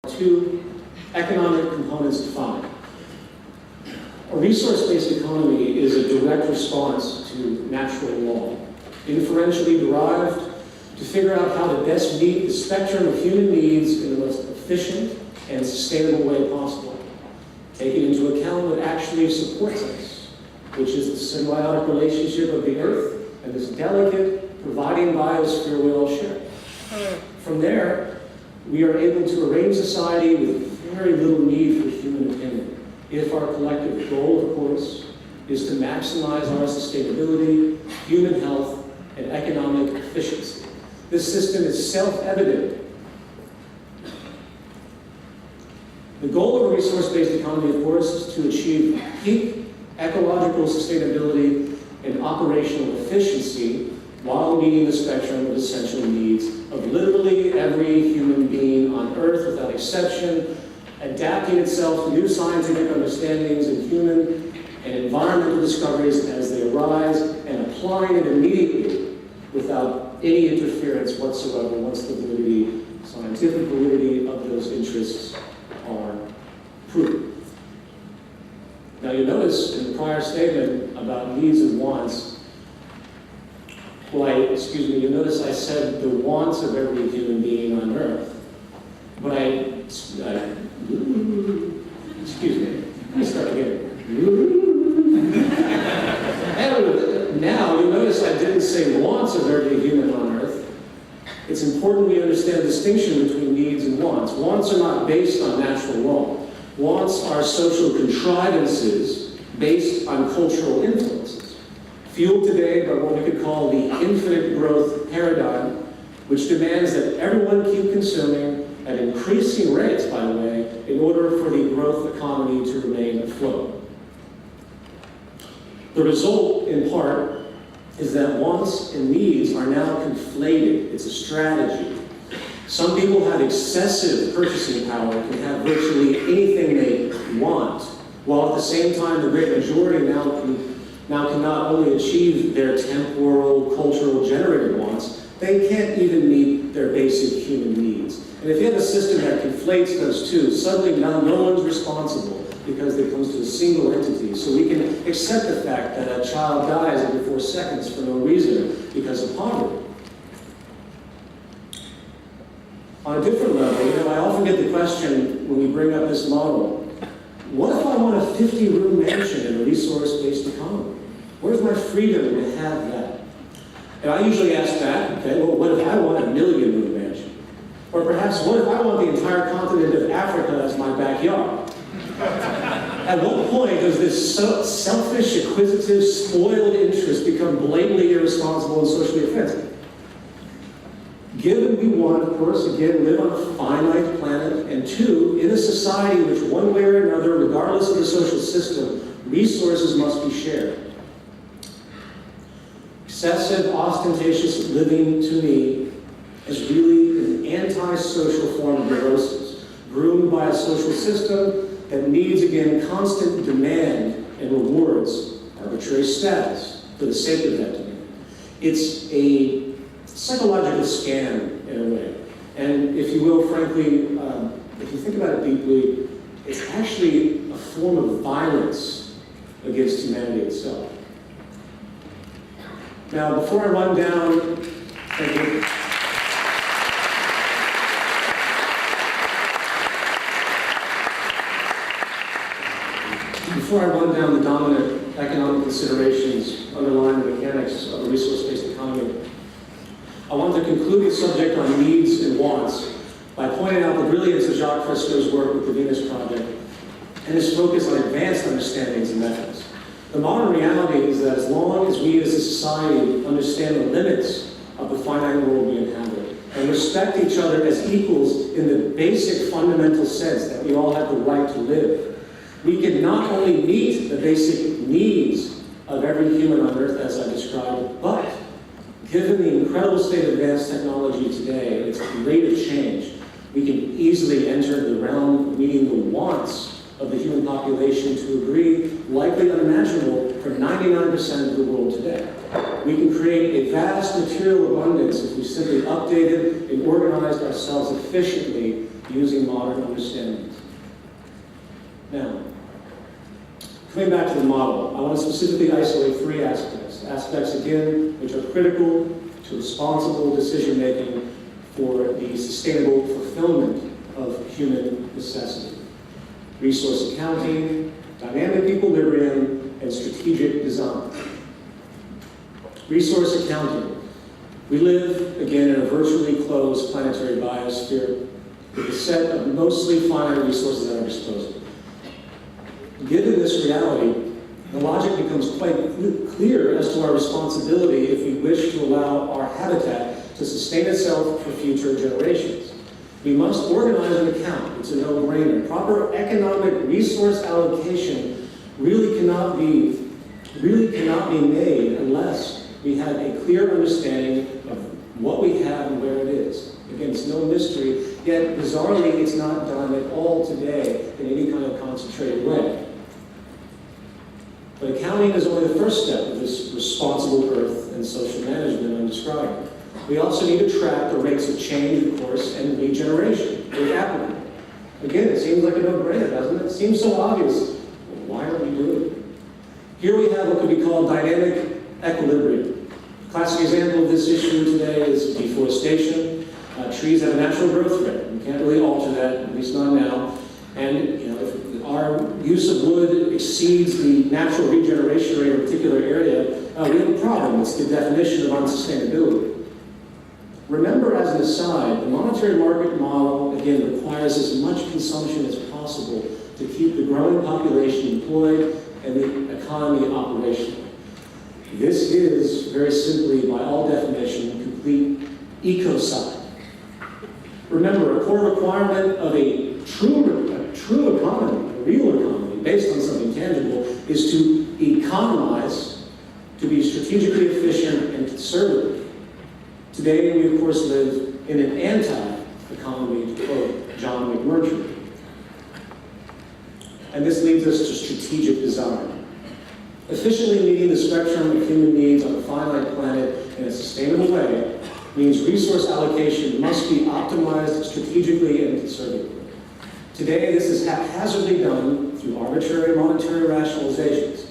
Two economic components defined. A resource-based economy is a direct response to natural law, inferentially derived to figure out how to best meet the spectrum of human needs in the most efficient and sustainable way possible, taking into account what actually supports us, which is the symbiotic relationship of the earth and this delicate, providing biosphere we all share. From there, we are able to arrange society with very little need for human opinion, if our collective goal, of course, is to maximize our sustainability, human health, and economic efficiency. This system is self-evident. The goal of a resource-based economy, of course, is to achieve peak ecological sustainability and operational efficiency while meeting the spectrum of essential needs of literally every human being on Earth without exception, adapting itself to new scientific understandings and human and environmental discoveries as they arise, and applying it immediately without any interference whatsoever once the validity, scientific validity of those interests are proven. Now you notice in the prior statement about needs and wants, you notice I said the wants of every human being on Earth. But excuse me, let me start again. Now you notice I didn't say wants of every human on Earth. It's important we understand the distinction between needs and wants. Wants are not based on natural law. Wants are social contrivances based on cultural influences, fueled today by what we could call the infinite growth paradigm, which demands that everyone keep consuming at increasing rates, by the way, in order for the growth economy to remain afloat. The result, in part, is that wants and needs are now conflated. It's a strategy. Some people have excessive purchasing power, can have virtually anything they want, while at the same time the great majority now can not only achieve their temporal, cultural, generated wants, they can't even meet their basic human needs. And if you have a system that conflates those two, suddenly now no one's responsible because it comes to a single entity. So we can accept the fact that a child dies every 4 seconds for no reason because of poverty. On a different level, I often get the question when we bring up this model, what if I want a 50-room mansion in a resource-based economy? Where's my freedom to have that? And I usually ask back, okay, well, what if I want a 1,000,000-room mansion? Or perhaps, what if I want the entire continent of Africa as my backyard? At what point does this selfish, acquisitive, spoiled interest become blatantly irresponsible and socially offensive? Given we want, of course, again, live on a finite planet, and two, in a society in which one way or another, regardless of the social system, resources must be shared. Excessive, ostentatious living, to me, is really an anti-social form of neurosis, groomed by a social system that needs, again, constant demand and rewards arbitrary status for the sake of that demand. It's a psychological scam, in a way. And if you will, frankly, if you think about it deeply, it's actually a form of violence against humanity itself. Now, before I run down, thank you. Before I run down the dominant economic considerations underlying the mechanics of a resource-based economy, I want to conclude the subject on needs and wants by pointing out the brilliance of Jacques Fresco's work with the Venus Project and his focus on advanced understandings and methods. The modern reality is that as long as we as a society understand the limits of the finite world we inhabit and respect each other as equals in the basic fundamental sense that we all have the right to live, we can not only meet the basic needs of every human on Earth as I described, but given the incredible state of advanced technology today and its rate of change, we can easily enter the realm of meeting the wants of the human population to a degree likely unimaginable for 99% of the world today. We can create a vast material abundance if we simply updated and organized ourselves efficiently using modern understandings. Now, coming back to the model, I want to specifically isolate three aspects again, which are critical to responsible decision-making for the sustainable fulfillment of human necessity: resource accounting, dynamic equilibrium, and strategic design. Resource accounting. We live, again, in a virtually closed planetary biosphere with a set of mostly finite resources at our disposal. Given this reality, the logic becomes quite clear as to our responsibility if we wish to allow our habitat to sustain itself for future generations. We must organize an account. It's a no-brainer. Proper economic resource allocation really cannot be made unless we have a clear understanding of what we have and where it is. Again, it's no mystery, yet bizarrely it's not done at all today in any kind of concentrated way. But accounting is only the first step of this responsible earth and social management I'm describing. We also need to track the rates of change, of course, and regeneration, where applicable. Again, it seems like a no-brainer, doesn't it? It seems so obvious. Well, why aren't we doing it? Here we have what could be called dynamic equilibrium. A classic example of this issue today is deforestation. Trees have a natural growth rate. We can't really alter that, at least not now. And if our use of wood exceeds the natural regeneration rate of a particular area, we have a problem. It's the definition of unsustainability. Remember, as an aside, the monetary market model, again, requires as much consumption as possible to keep the growing population employed and the economy operational. This is, very simply, by all definition, complete ecocide. Remember, a core requirement of a true economy, a real economy, based on something tangible, is to economize, to be strategically efficient and conservative. Today, we of course live in an anti-economy, to quote John McMurtry. And this leads us to strategic design. Efficiently meeting the spectrum of human needs on a finite planet in a sustainable way means resource allocation must be optimized strategically and conservatively. Today, this is haphazardly done through arbitrary monetary rationalizations.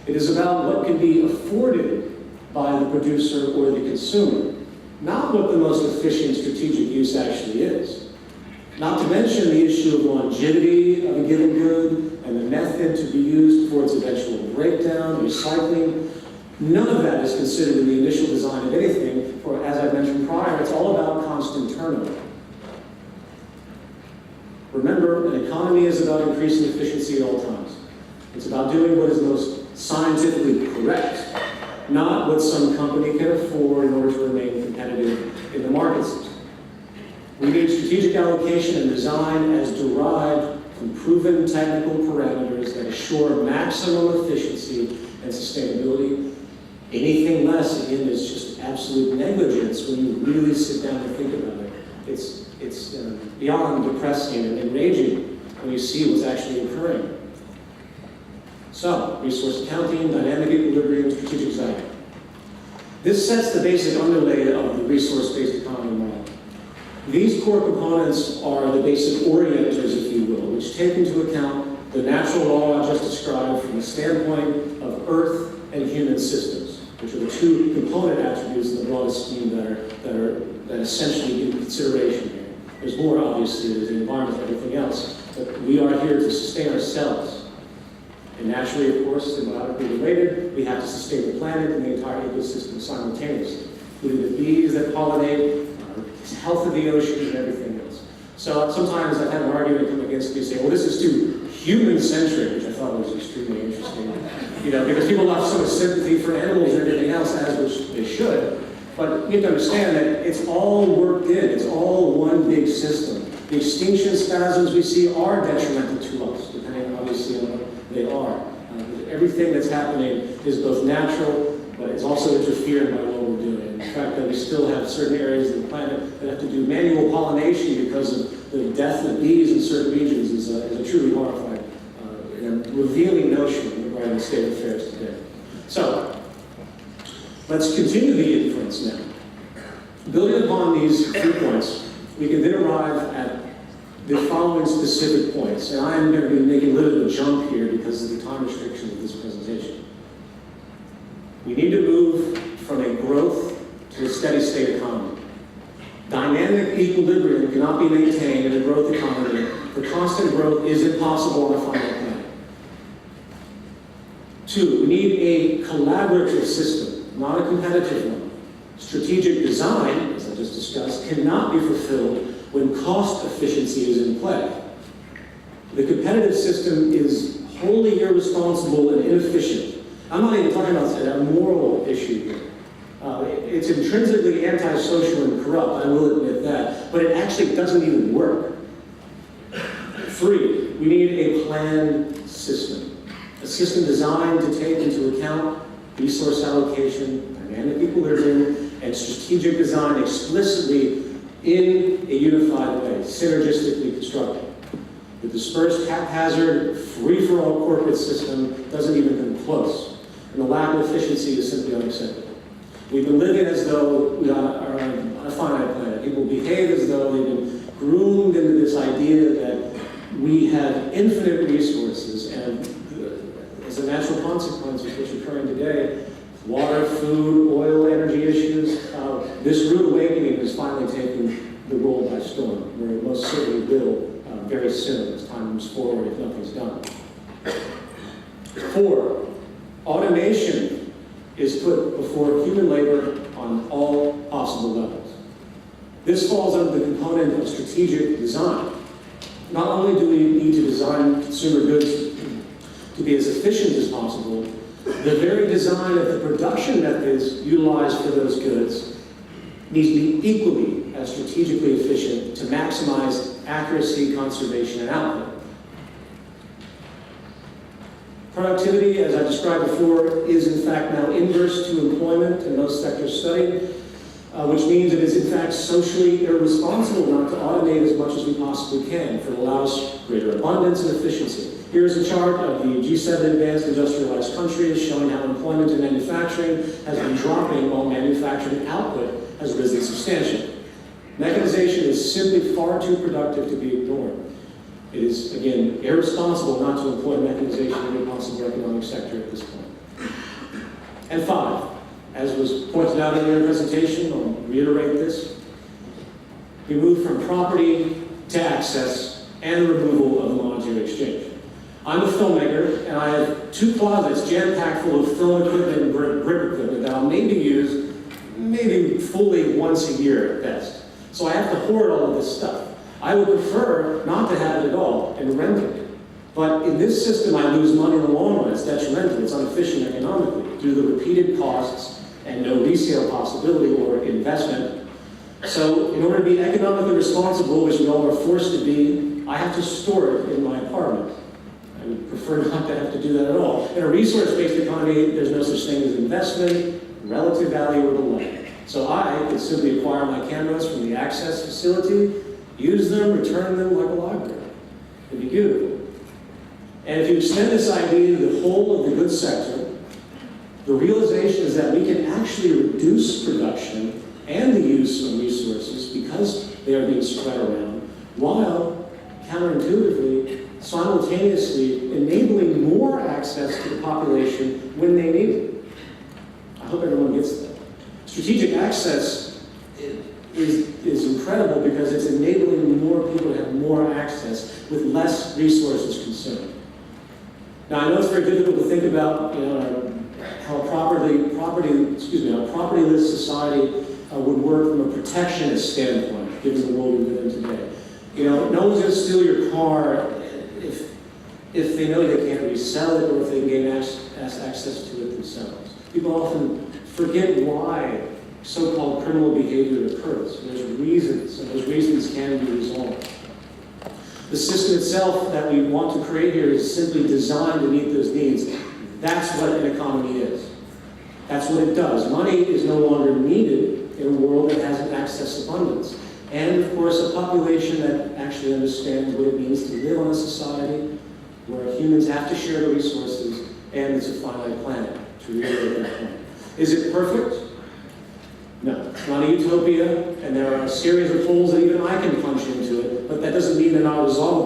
It is about what can be afforded by the producer or the consumer, not what the most efficient strategic use actually is. Not to mention the issue of longevity of a given good and the method to be used for its eventual breakdown, recycling. None of that is considered in the initial design of anything, for as I mentioned prior, it's all about constant turnover. Remember, an economy is about increasing efficiency at all times. It's about doing what is most scientifically correct, not what some company can afford in order to remain competitive in the market system. We need strategic allocation and design as derived from proven technical parameters that assure maximum efficiency and sustainability. Anything less, again, is just absolute negligence when you really sit down and think about it. It's beyond depressing and enraging when you see what's actually occurring. So, resource accounting, dynamic equilibrium, strategic design. This sets the basic underlay of the resource-based economy model. These core components are the basic orienters, if you will, which take into account the natural law I just described from the standpoint of Earth and human systems, which are the two component attributes in the broadest scheme that essentially give consideration here. There's more, obviously, there's the environment and everything else, but we are here to sustain ourselves. And naturally, of course, symbiotically related, we have to sustain the planet and the entire ecosystem simultaneously, including the bees that pollinate, the health of the oceans, and everything else. So sometimes I've had an argument come against me saying, well, this is too human-centric, which I thought was extremely interesting. Because people have so much sympathy for animals and everything else, as which they should. But you have to understand that it's all worked in. It's all one big system. The extinction spasms we see are detrimental to us, depending obviously on what they are. Everything that's happening is both natural, but it's also interfering by what we're doing. In fact, that we still have certain areas of the planet that have to do manual pollination because of the death of bees in certain regions is a truly horrifying revealing notion regarding the state of affairs today. So, let's continue the inference now. Building upon these 3 points, we can then arrive at the following specific points. And I am going to be making a little bit of a jump here because of the time restrictions of this presentation. We need to move from a growth to a steady state economy. Dynamic equilibrium cannot be maintained in a growth economy. The constant growth is impossible on a finite planet. 2, we need a collaborative system, not a competitive one. Strategic design, as I just discussed, cannot be fulfilled when cost efficiency is in play. The competitive system is wholly irresponsible and inefficient. I'm not even talking about a moral issue here. It's intrinsically antisocial and corrupt, I will admit that, but it actually doesn't even work. 3, we need a planned system. A system designed to take into account resource allocation, dynamic equilibrium, and strategic design explicitly in a unified way, synergistically constructed. The dispersed, haphazard, free-for-all corporate system doesn't even come close, and the lack of efficiency is simply unacceptable. We've been living as though we are on a finite planet. People behave as though they've been groomed into this idea that we have infinite resources, and as a natural consequence of what's occurring today, water, food, oil, energy issues, this rude awakening is finally taking the world by storm, where it most certainly will very soon as time moves forward if nothing's done. 4, automation is put before human labor on all possible levels. This falls under the component of strategic design. Not only do we need to design consumer goods to be as efficient as possible, the very design of the production methods utilized for those goods needs to be equally as strategically efficient to maximize accuracy, conservation, and output. Productivity, as I described before, is in fact now inverse to employment in most sectors studied, which means it is in fact socially irresponsible not to automate as much as we possibly can, for it allows greater abundance and efficiency. Here's a chart of the G7 advanced industrialized countries showing how employment in manufacturing has been dropping while manufacturing output has risen substantially. Mechanization is simply far too productive to be ignored. It is, again, irresponsible not to employ mechanization in any possible economic sector at this point. And 5, as was pointed out in the presentation, I'll reiterate this, we move from property to access and the removal of the monetary exchange. I'm a filmmaker, and I have 2 closets jam-packed full of film equipment and grip equipment that I'll maybe use fully once a year at best. So I have to hoard all of this stuff. I would prefer not to have it at all and rent it. But in this system, I lose money in the long run. It's detrimental. It's inefficient economically due to the repeated costs and no resale possibility or investment. So in order to be economically responsible, which we all are forced to be, I have to store it in my apartment. I would prefer not to have to do that at all. In a resource-based economy, there's no such thing as investment, relative value, or delay. So I could simply acquire my cameras from the access facility, use them, return them like a library. It'd be beautiful. And if you extend this idea to the whole of the goods sector, the realization is that we can actually reduce production and the use of resources because they are being spread around, while counterintuitively, simultaneously enabling more access to the population when they need it. I hope everyone gets that. Strategic access is incredible because it's enabling more people to have more access with less resources consumed. Now, I know it's very difficult to think about, how a property-less society would work from a protectionist standpoint, given the world we live in today. No one's going to steal your car if they know they can't resell it or if they gain access to it themselves. People often forget why so-called criminal behavior occurs. There's reasons, and those reasons can be resolved. The system itself that we want to create here is simply designed to meet those needs. That's what an economy is. That's what it does. Money is no longer needed in a world that has an access abundance. And, of course, a population that actually understands what it means to live on a society where humans have to share the resources and it's a finite planet, to reiterate that point. Is it perfect? No, it's not a utopia, and there are a series of holes that even I can punch into it, but that doesn't mean they're not resolvable.